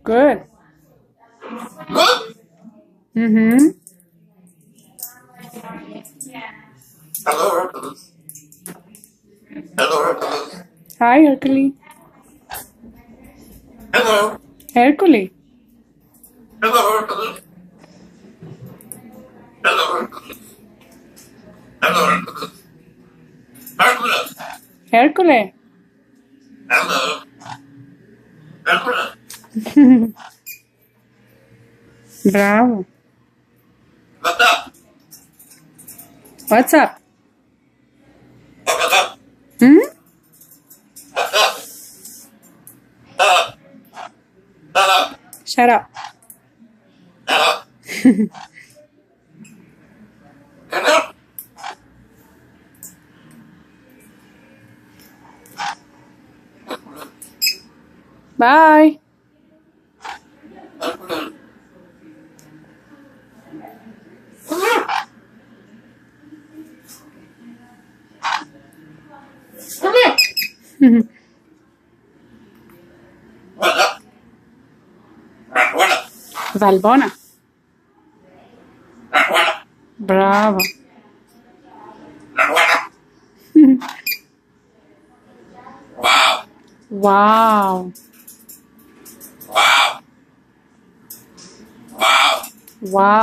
Good. Good. Mm-hmm. Hello, Hercules. Hello, Hercules. Hi, Hercules. Hello. Hercules. Hello, Hercules. Hello, Hercules. Hello, Hercules. Hercules. Hercules. Hello. Hercules. Bravo. What's up? What's up? What's up? Hmm? What's up? Hello. Hello. Shut up. Hello. Hello. Bye. Hercules. What's up? Rajuela. Valbona. Rajuela. Bravo. Rajuela. Wow. Wow. Wow. Wow. Wow.